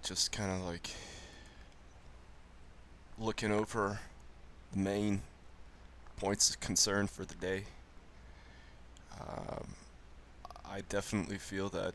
just kind of like looking over the main points of concern for the day. Um, I definitely feel that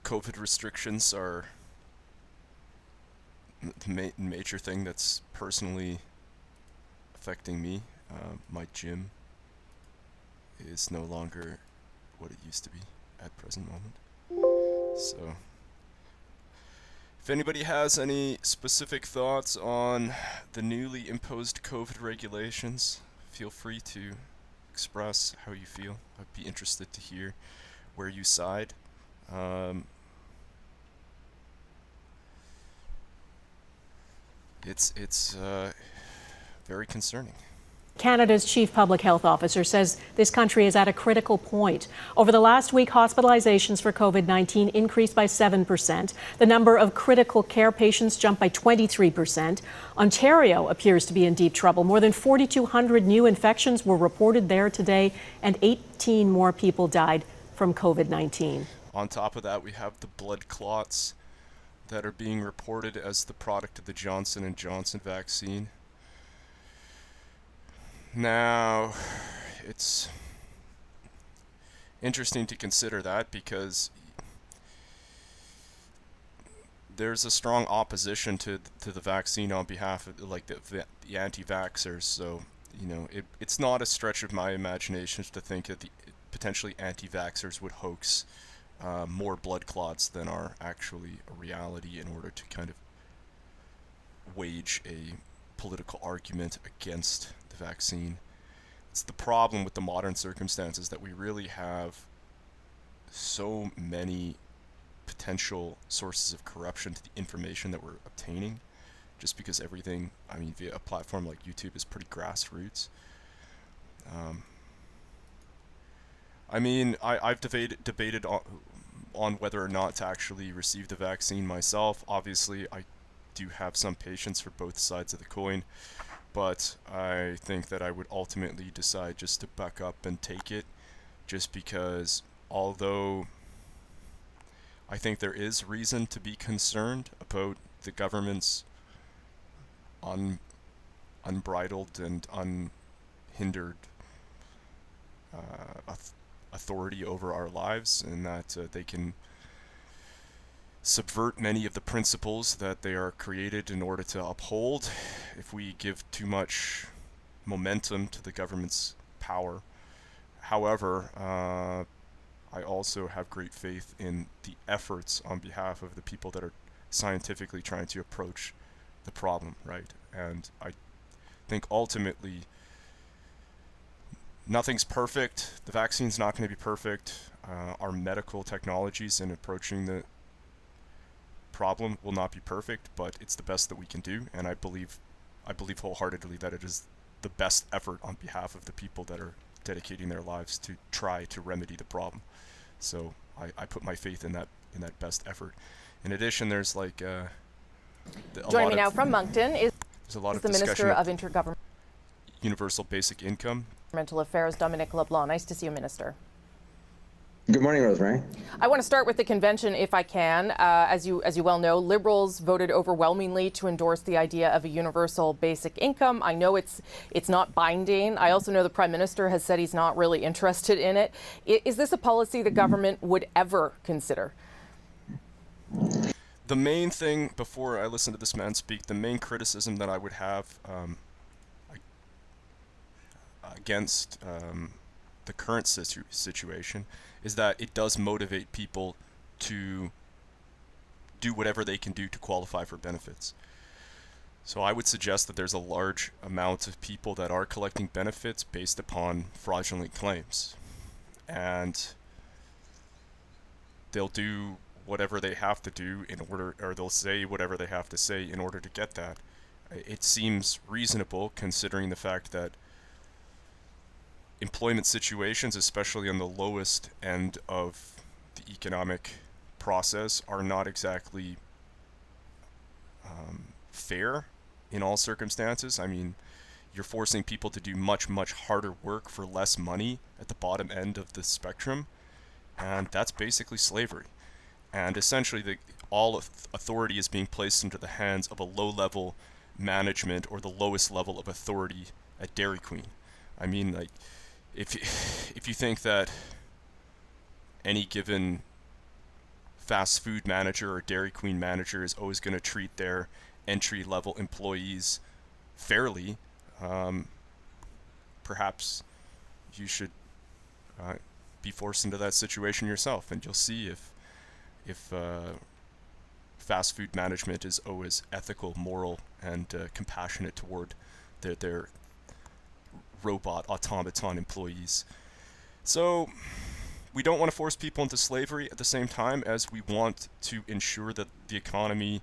COVID restrictions are the major thing that's personally affecting me. My gym is no longer what it used to be at present moment. So, if anybody has any specific thoughts on the newly imposed COVID regulations, feel free to express how you feel. I'd be interested to hear where you side. Um, it's very concerning. Canada's chief public health officer says this country is at a critical point. Over the last week, hospitalizations for COVID-19 increased by 7%. The number of critical care patients jumped by 23%. Ontario appears to be in deep trouble. More than 4,200 new infections were reported there today, and 18 more people died from COVID-19. On top of that, we have the blood clots that are being reported as the product of the Johnson & Johnson vaccine. Now, it's interesting to consider that because there's a strong opposition to the vaccine on behalf of like the anti-vaxxers. So, it's not a stretch of my imagination to think that the potentially anti-vaxxers would hoax more blood clots than are actually a reality in order to kind of wage a political argument against the vaccine. It's the problem with the modern circumstances that we really have so many potential sources of corruption to the information that we're obtaining, just because everything, via a platform like YouTube is pretty grassroots. I've debated on whether or not to actually receive the vaccine myself. Obviously, I do have some patience for both sides of the coin, but I think that I would ultimately decide just to buck up and take it, just because although I think there is reason to be concerned about the government's unbridled and unhindered authority over our lives, and that they can subvert many of the principles that they are created in order to uphold if we give too much momentum to the government's power. However, I also have great faith in the efforts on behalf of the people that are scientifically trying to approach the problem, right? And I think ultimately nothing's perfect. The vaccine's not going to be perfect. Our medical technologies in approaching the problem will not be perfect, but it's the best that we can do, and I believe wholeheartedly that it is the best effort on behalf of the people that are dedicating their lives to try to remedy the problem. So I put my faith in that best effort. In addition, there's joining me now from Moncton is there's a lot of the discussion Minister of Intergovernmental universal basic income. Affairs, Dominic LeBlanc. Nice to see you, Minister. Good morning, Rosemary. I want to start with the convention, if I can. As you well know, Liberals voted overwhelmingly to endorse the idea of a universal basic income. I know it's not binding. I also know the Prime Minister has said he's not really interested in it. Is this a policy the government would ever consider? The main thing, before I listen to this man speak, the main criticism that I would have against the current situation is that it does motivate people to do whatever they can do to qualify for benefits. So I would suggest that there's a large amount of people that are collecting benefits based upon fraudulent claims, and they'll do whatever they have to do in order, or they'll say whatever they have to say in order to get that. It seems reasonable considering the fact that employment situations, especially on the lowest end of the economic process, are not exactly fair in all circumstances. You're forcing people to do much, much harder work for less money at the bottom end of the spectrum, and that's basically slavery. And essentially, all authority is being placed into the hands of a low-level management or the lowest level of authority at Dairy Queen. I mean, like, if you think that any given fast food manager or Dairy Queen manager is always going to treat their entry-level employees fairly, perhaps you should be forced into that situation yourself, and you'll see if fast food management is always ethical, moral, and compassionate toward their robot automaton employees. So we don't want to force people into slavery at the same time as we want to ensure that the economy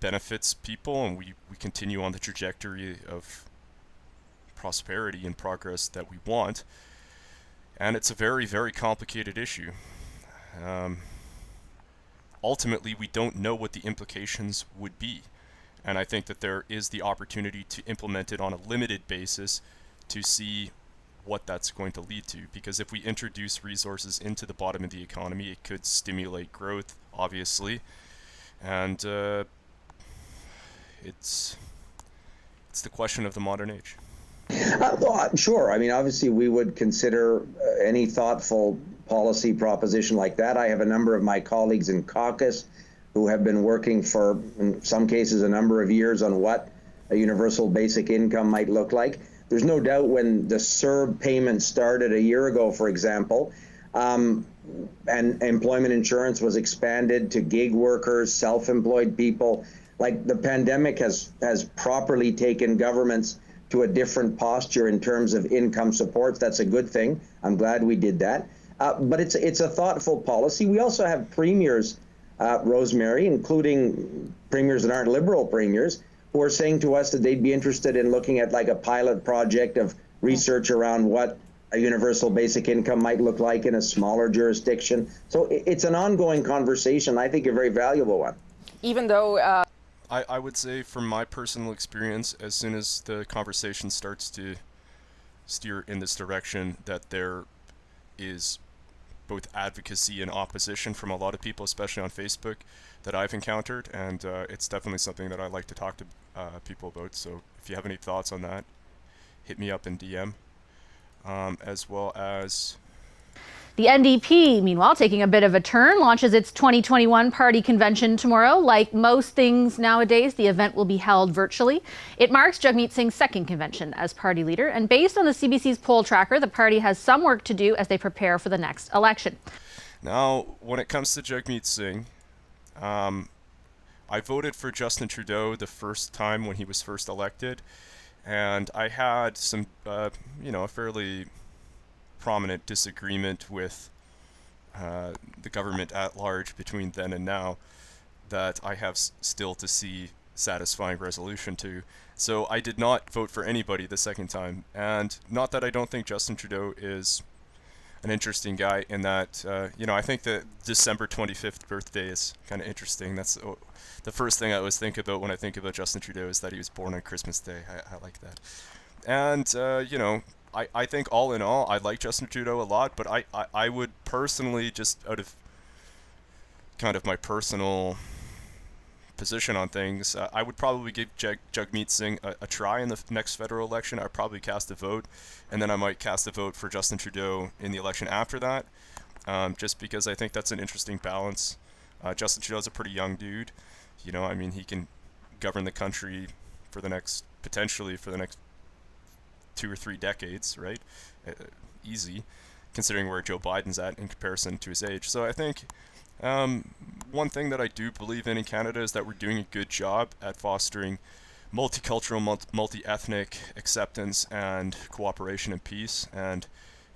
benefits people and we continue on the trajectory of prosperity and progress that we want. And it's a very, very complicated issue. Ultimately, we don't know what the implications would be. And I think that there is the opportunity to implement it on a limited basis to see what that's going to lead to. Because if we introduce resources into the bottom of the economy, it could stimulate growth, obviously. And it's the question of the modern age. Sure. I mean, obviously, we would consider any thoughtful policy proposition like that. I have a number of my colleagues in caucus who have been working for, in some cases, a number of years on what a universal basic income might look like. There's no doubt when the CERB payment started a year ago, for example, and employment insurance was expanded to gig workers, self-employed people, like the pandemic has properly taken governments to a different posture in terms of income supports. That's a good thing. I'm glad we did that. But it's a thoughtful policy. We also have premiers, Rosemary, including premiers that aren't Liberal premiers, who are saying to us that they'd be interested in looking at like a pilot project of research around what a universal basic income might look like in a smaller jurisdiction. So it's an ongoing conversation, I think a very valuable one. Even though I would say from my personal experience, as soon as the conversation starts to steer in this direction, that there is both advocacy and opposition from a lot of people, especially on Facebook, that I've encountered, and it's definitely something that I like to talk to people about. So if you have any thoughts on that, hit me up in DM, as well as... The NDP, meanwhile, taking a bit of a turn, launches its 2021 party convention tomorrow. Like most things nowadays, the event will be held virtually. It marks Jagmeet Singh's second convention as party leader, and based on the CBC's poll tracker, the party has some work to do as they prepare for the next election. Now, when it comes to Jagmeet Singh, I voted for Justin Trudeau the first time when he was first elected, and I had some, a fairly prominent disagreement with the government at large between then and now that I have still to see satisfying resolution to. So I did not vote for anybody the second time, and not that I don't think Justin Trudeau is an interesting guy in that, I think that December 25th birthday is kind of interesting. That's the first thing I always think about when I think about Justin Trudeau, is that he was born on Christmas Day. I like that. And, I think all in all, I like Justin Trudeau a lot, but I would personally, just out of kind of my personal position on things, I would probably give Jagmeet Singh a try in the next federal election. I'd probably cast a vote, and then I might cast a vote for Justin Trudeau in the election after that, just because I think that's an interesting balance. Justin Trudeau's a pretty young dude. He can govern the country potentially for the next 2 or 3 decades, right? Easy, considering where Joe Biden's at in comparison to his age. So I think one thing that I do believe in Canada is that we're doing a good job at fostering multicultural, multi-ethnic acceptance and cooperation and peace. And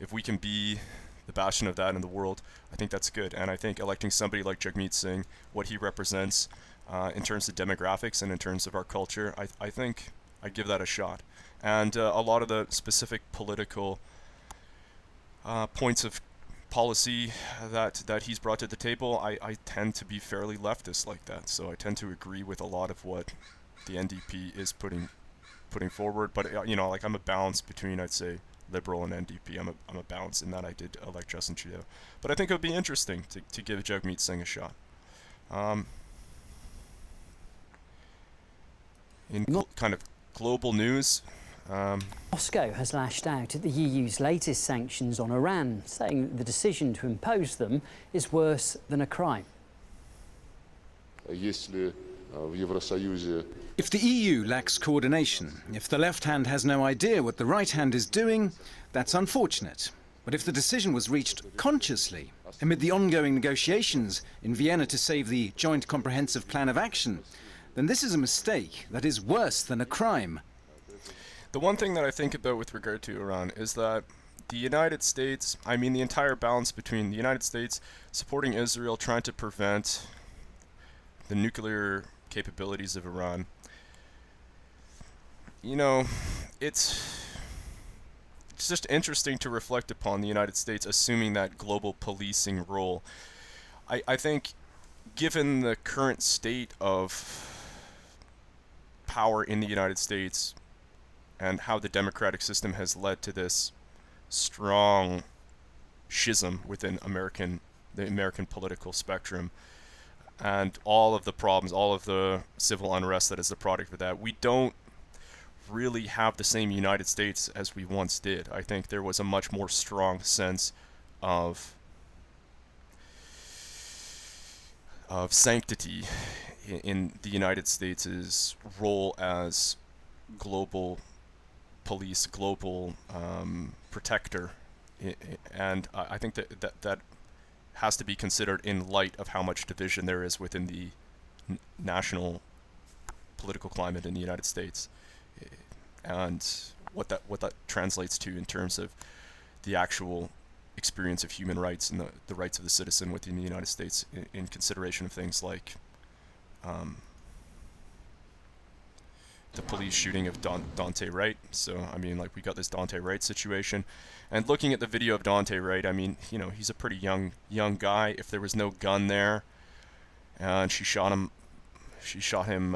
if we can be the bastion of that in the world, I think that's good. And I think electing somebody like Jagmeet Singh, what he represents in terms of demographics and in terms of our culture, I think I'd give that a shot. And a lot of the specific political points of policy that he's brought to the table, I tend to be fairly leftist like that. So I tend to agree with a lot of what the NDP is putting forward. But I'm a balance between, I'd say, Liberal and NDP. I'm a balance in that I did elect Justin Trudeau. But I think it would be interesting to give Jagmeet Singh a shot. Kind of global news, Moscow has lashed out at the EU's latest sanctions on Iran, saying that the decision to impose them is worse than a crime. If the EU lacks coordination, if the left hand has no idea what the right hand is doing, that's unfortunate. But if the decision was reached consciously, amid the ongoing negotiations in Vienna to save the Joint Comprehensive Plan of Action, then this is a mistake that is worse than a crime. The one thing that I think about with regard to Iran is that the United States, I mean the entire balance between the United States supporting Israel, trying to prevent the nuclear capabilities of Iran, you know, it's just interesting to reflect upon the United States assuming that global policing role. I think given the current state of power in the United States and how the democratic system has led to this strong schism within the American political spectrum, and all of the problems, all of the civil unrest that is the product of that, we don't really have the same United States as we once did. I think there was a much more strong sense of sanctity in the United States' role as global police, global protector, and I think that has to be considered in light of how much division there is within the national political climate in the United States, and what that translates to in terms of the actual experience of human rights and the rights of the citizen within the United States in consideration of things like the police shooting of Daunte Wright. So, I mean, like, we got this Daunte Wright situation. And looking at the video of Daunte Wright, I mean, you know, he's a pretty young guy. If there was no gun there, and she shot him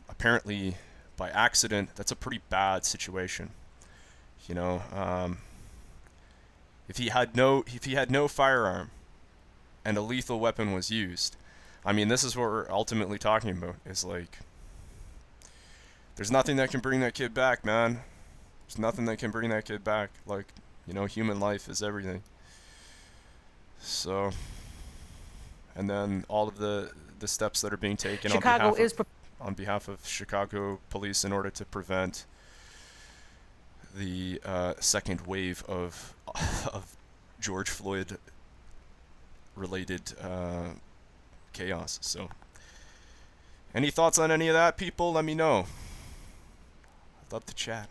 apparently by accident, that's a pretty bad situation. You know, if he had no firearm and a lethal weapon was used, I mean, this is what we're ultimately talking about, is like, there's nothing that can bring that kid back, man. There's nothing that can bring that kid back. Like, you know, human life is everything. So, and then all of the steps that are being taken on behalf of Chicago police in order to prevent the second wave of George Floyd related chaos. So, any thoughts on any of that, people? Let me know. I'd love to chat.